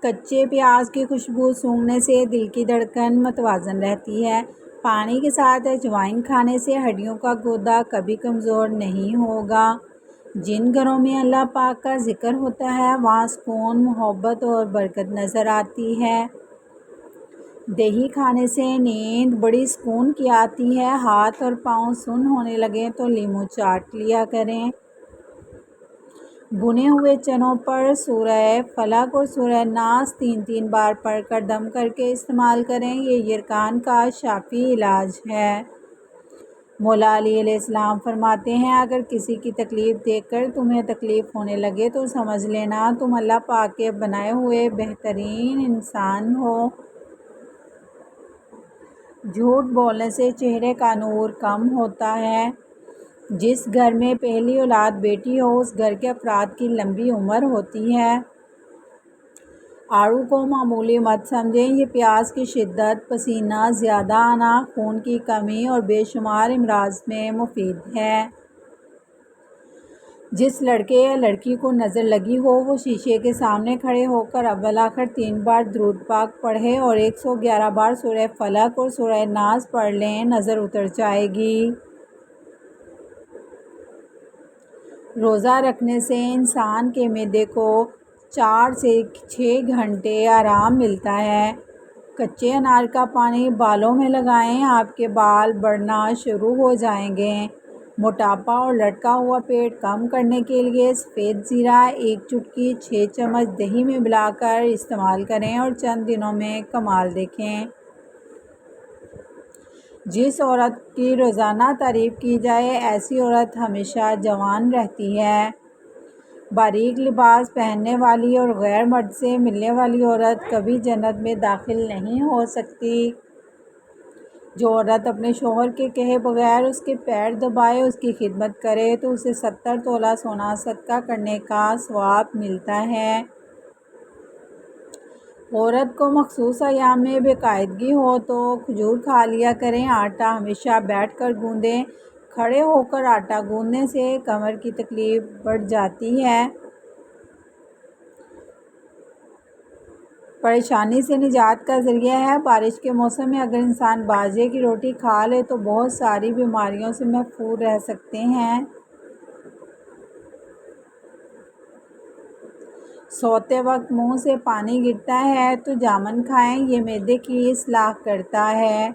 کچے پیاز کی خوشبو سونگھنے سے دل کی دھڑکن متوازن رہتی ہے۔ پانی کے ساتھ اجوائن کھانے سے ہڈیوں کا گودا کبھی کمزور نہیں ہوگا۔ جن گھروں میں اللہ پاک کا ذکر ہوتا ہے وہاں سکون، محبت اور برکت نظر آتی ہے۔ دہی کھانے سے نیند بڑی سکون کی آتی ہے۔ ہاتھ اور پاؤں سن ہونے لگیں تو لیموں چاٹ لیا کریں۔ بھنے ہوئے چنوں پر سورہ فلق اور سورہ ناس 3 بار پڑھ کر دم کر کے استعمال کریں، یہ یرقان کا شافی علاج ہے۔ مولا علی علیہ السلام فرماتے ہیں اگر کسی کی تکلیف دیکھ کر تمہیں تکلیف ہونے لگے تو سمجھ لینا تم اللہ پاک کے بنائے ہوئے بہترین انسان ہو۔ جھوٹ بولنے سے چہرے کا نور کم ہوتا ہے۔ جس گھر میں پہلی اولاد بیٹی ہو اس گھر کے افراد کی لمبی عمر ہوتی ہے۔ آڑو کو معمولی مت سمجھیں، یہ پیاز کی شدت، پسینہ زیادہ آنا، خون کی کمی اور بے شمار امراض میں مفید ہے۔ جس لڑکے یا لڑکی کو نظر لگی ہو وہ شیشے کے سامنے کھڑے ہو کر اول آخر 3 بار درود پاک پڑھے اور 111 بار سورہ فلق اور سورہ ناس پڑھ لیں، نظر اتر جائے گی۔ روزہ رکھنے سے انسان کے معدے کو 4 سے 6 گھنٹے آرام ملتا ہے۔ کچے انار کا پانی بالوں میں لگائیں، آپ کے بال بڑھنا شروع ہو جائیں گے۔ موٹاپا اور لٹکا ہوا پیٹ کم کرنے کے لیے سفید زیرہ 1 چٹکی 6 چمچ دہی میں ملا کر استعمال کریں اور چند دنوں میں کمال دیکھیں۔ جس عورت کی روزانہ تعریف کی جائے ایسی عورت ہمیشہ جوان رہتی ہے۔ باریک لباس پہننے والی اور غیر مرد سے ملنے والی عورت کبھی جنت میں داخل نہیں ہو سکتی۔ جو عورت اپنے شوہر کے کہے بغیر اس کے پیر دبائے اس کی خدمت کرے تو اسے 70 تولہ سونا صدقہ کرنے کا ثواب ملتا ہے۔ عورت کو مخصوص ایام میں بے قاعدگی ہو تو کھجور کھا لیا کریں۔ آٹا ہمیشہ بیٹھ کر گوندیں، کھڑے ہو کر آٹا گوندنے سے کمر کی تکلیف بڑھ جاتی ہے۔ پریشانی سے نجات کا ذریعہ ہے۔ بارش کے موسم میں اگر انسان باجرے کی روٹی کھا لے تو بہت ساری بیماریوں سے محفوظ رہ سکتے ہیں۔ سوتے وقت منہ سے پانی گرتا ہے تو جامن کھائیں، یہ معدے کی اصلاح کرتا ہے۔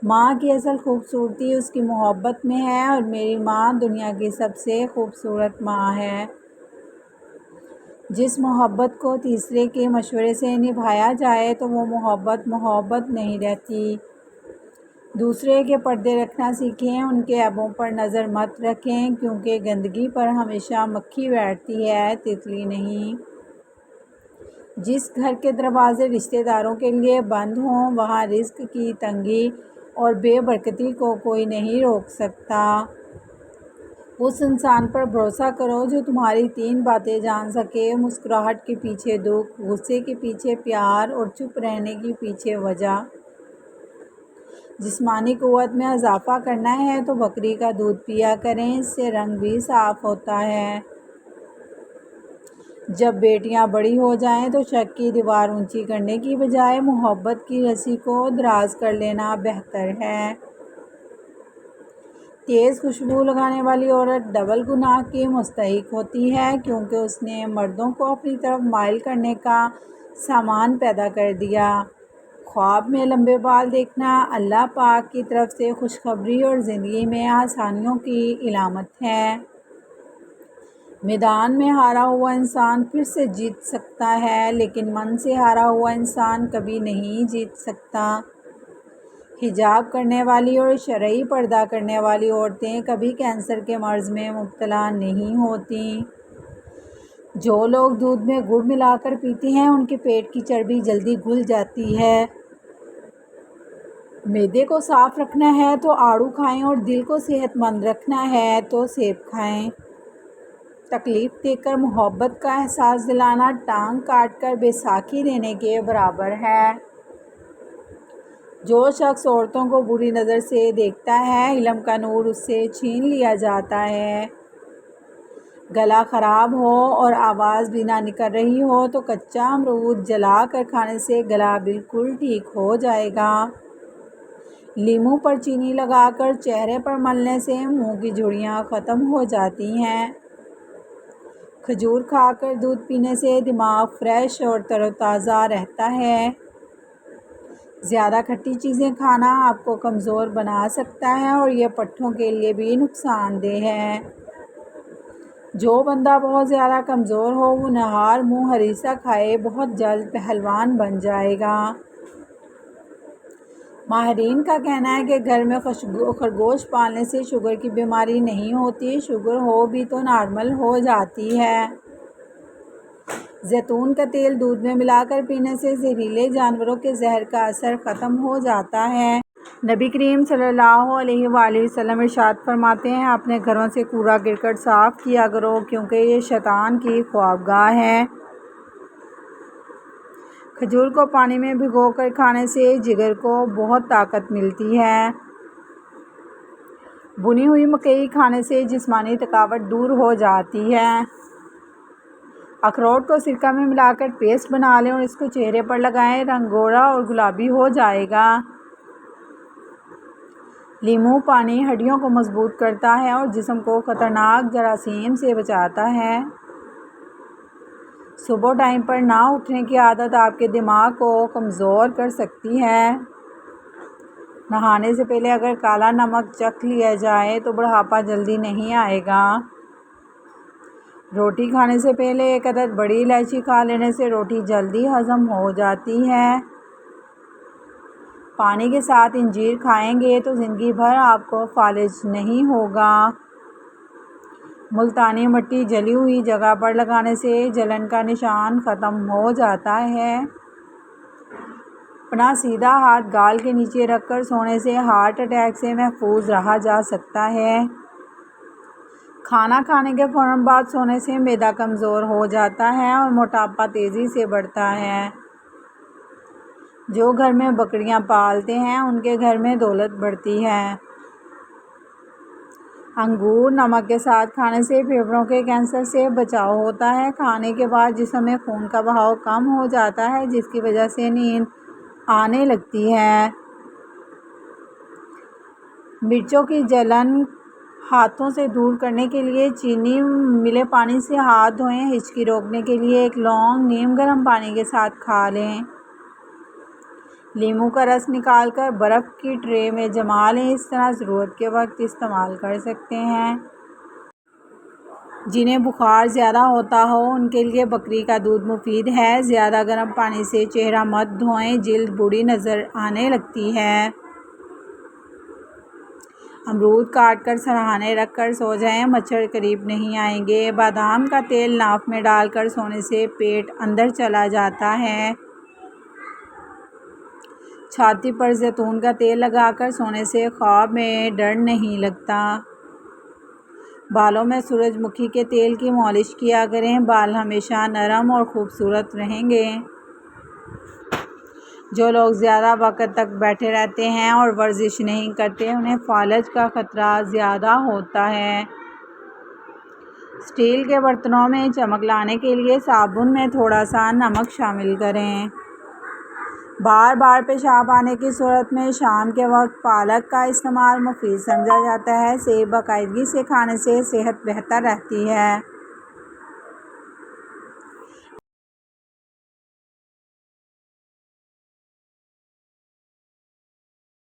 ماں کی اصل خوبصورتی اس کی محبت میں ہے اور میری ماں دنیا کی سب سے خوبصورت ماں ہے۔ جس محبت کو تیسرے کے مشورے سے نبھایا جائے تو وہ محبت نہیں رہتی۔ دوسرے کے پردے رکھنا سیکھیں، ان کے عیبوں پر نظر مت رکھیں کیونکہ گندگی پر ہمیشہ مکھی بیٹھتی ہے، تتلی نہیں۔ جس گھر کے دروازے رشتہ داروں کے لیے بند ہوں وہاں رزق کی تنگی اور بے برکتی کو کوئی نہیں روک سکتا۔ اس انسان پر بھروسہ کرو جو تمہاری 3 باتیں جان سکے، مسکراہٹ کے پیچھے دکھ، غصے کے پیچھے پیار اور چپ رہنے کے پیچھے وجہ۔ جسمانی قوت میں اضافہ کرنا ہے تو بکری کا دودھ پیا کریں، اس سے رنگ بھی صاف ہوتا ہے۔ جب بیٹیاں بڑی ہو جائیں تو شک کی دیوار اونچی کرنے کی بجائے محبت کی رسی کو دراز کر لینا بہتر ہے۔ تیز خوشبو لگانے والی عورت ڈبل گناہ کی مستحق ہوتی ہے کیونکہ اس نے مردوں کو اپنی طرف مائل کرنے کا سامان پیدا کر دیا۔ خواب میں لمبے بال دیکھنا اللہ پاک کی طرف سے خوشخبری اور زندگی میں آسانیوں کی علامت ہے۔ میدان میں ہارا ہوا انسان پھر سے جیت سکتا ہے لیکن من سے ہارا ہوا انسان کبھی نہیں جیت سکتا۔ حجاب کرنے والی اور شرعی پردہ کرنے والی عورتیں کبھی کینسر کے مرض میں مبتلا نہیں ہوتیں۔ جو لوگ دودھ میں گڑ ملا کر پیتے ہیں ان کے پیٹ کی چربی جلدی گل جاتی ہے۔ معدے کو صاف رکھنا ہے تو آڑو کھائیں اور دل کو صحت مند رکھنا ہے تو سیب کھائیں۔ تکلیف دے کر محبت کا احساس دلانا ٹانگ کاٹ کر بیساکھی دینے کے برابر ہے۔ جو شخص عورتوں کو بری نظر سے دیکھتا ہے علم کا نور اس سے چھین لیا جاتا ہے۔ گلا خراب ہو اور آواز بھی نہ نکل رہی ہو تو کچا امرود جلا کر کھانے سے گلا بالکل ٹھیک ہو جائے گا۔ لیموں پر چینی لگا کر چہرے پر ملنے سے منہ کی جھریاں ختم ہو جاتی ہیں۔ کھجور کھا کر دودھ پینے سے دماغ فریش اور تر و تازہ رہتا ہے۔ زیادہ کھٹی چیزیں کھانا آپ کو کمزور بنا سکتا ہے اور یہ پٹھوں کے لیے بھی نقصان دہ ہے۔ جو بندہ بہت زیادہ کمزور ہو وہ نہار منہ ہریسہ کھائے بہت جلد پہلوان بن جائے گا۔ ماہرین کا کہنا ہے کہ گھر میں خرگوش پالنے سے شوگر کی بیماری نہیں ہوتی، شوگر ہو بھی تو نارمل ہو جاتی ہے۔ زیتون کا تیل دودھ میں ملا کر پینے سے زہریلے جانوروں کے زہر کا اثر ختم ہو جاتا ہے۔ نبی کریم صلی اللہ علیہ وآلہ وسلم ارشاد فرماتے ہیں، اپنے گھروں سے کوڑا کرکٹ صاف کیا کرو کیونکہ یہ شیطان کی خوابگاہ ہے۔ کھجور کو پانی میں بھگو کر کھانے سے جگر کو بہت طاقت ملتی ہے۔ بھنی ہوئی مکئی کھانے سے جسمانی تھکاوٹ دور ہو جاتی ہے۔ اخروٹ کو سرکہ میں ملا کر پیسٹ بنا لیں اور اس کو چہرے پر لگائیں، رنگ گوڑا اور گلابی ہو جائے گا۔ لیموں پانی ہڈیوں کو مضبوط کرتا ہے اور جسم کو خطرناک جراثیم سے بچاتا ہے۔ صبح ٹائم پر نہ اٹھنے کی عادت آپ کے دماغ کو کمزور کر سکتی ہے۔ نہانے سے پہلے اگر کالا نمک چکھ لیا جائے تو بڑھاپا جلدی نہیں آئے گا۔ روٹی کھانے سے پہلے ایک عدد بڑی الائچی کھا لینے سے روٹی جلدی ہضم ہو جاتی ہے۔ پانی کے ساتھ انجیر کھائیں گے تو زندگی بھر آپ کو فالج نہیں ہوگا۔ ملتانی مٹی جلی ہوئی جگہ پر لگانے سے جلن کا نشان ختم ہو جاتا ہے۔ اپنا سیدھا ہاتھ گال کے نیچے رکھ کر سونے سے ہارٹ اٹیک سے محفوظ رہا جا سکتا ہے۔ کھانا کھانے کے فوراً بعد سونے سے معدہ کمزور ہو جاتا ہے اور موٹاپا تیزی سے بڑھتا ہے۔ جو گھر میں بکریاں پالتے ہیں ان کے گھر میں دولت بڑھتی ہے۔ انگور نمک کے ساتھ کھانے سے پھیپھڑوں کے کینسر سے بچاؤ ہوتا ہے۔ کھانے کے بعد جسم میں خون کا بہاؤ کم ہو جاتا ہے جس کی وجہ سے نیند آنے لگتی ہے۔ مرچوں کی جلن ہاتھوں سے دور کرنے کے لیے چینی ملے پانی سے ہاتھ دھوئیں۔ ہچکی روکنے کے لیے ایک لونگ نیم گرم پانی کے ساتھ کھا لیں۔ لیموں کا رس نکال کر برف کی ٹرے میں جما لیں، اس طرح ضرورت کے وقت استعمال کر سکتے ہیں۔ جنہیں بخار زیادہ ہوتا ہو ان کے لیے بکری کا دودھ مفید ہے۔ زیادہ گرم پانی سے چہرہ مت دھوئیں، جلد بوڑھی نظر آنے لگتی ہے۔ امرود کاٹ کر سرہانے رکھ کر سو جائیں، مچھر قریب نہیں آئیں گے۔ بادام کا تیل ناک میں ڈال کر سونے سے پیٹ اندر چلا جاتا ہے۔ چھاتی پر زیتون کا تیل لگا کر سونے سے خواب میں ڈر نہیں لگتا۔ بالوں میں سورج مکھی کے تیل کی مالش کیا کریں، بال ہمیشہ نرم اور خوبصورت رہیں گے۔ جو لوگ زیادہ وقت تک بیٹھے رہتے ہیں اور ورزش نہیں کرتے انہیں فالج کا خطرہ زیادہ ہوتا ہے۔ اسٹیل کے برتنوں میں چمک لانے کے لیے صابن میں تھوڑا سا نمک شامل کریں۔ بار بار پیشاب آنے کی صورت میں شام کے وقت پالک کا استعمال مفید سمجھا جاتا ہے۔ سیب باقاعدگی سے کھانے سے صحت بہتر رہتی ہے۔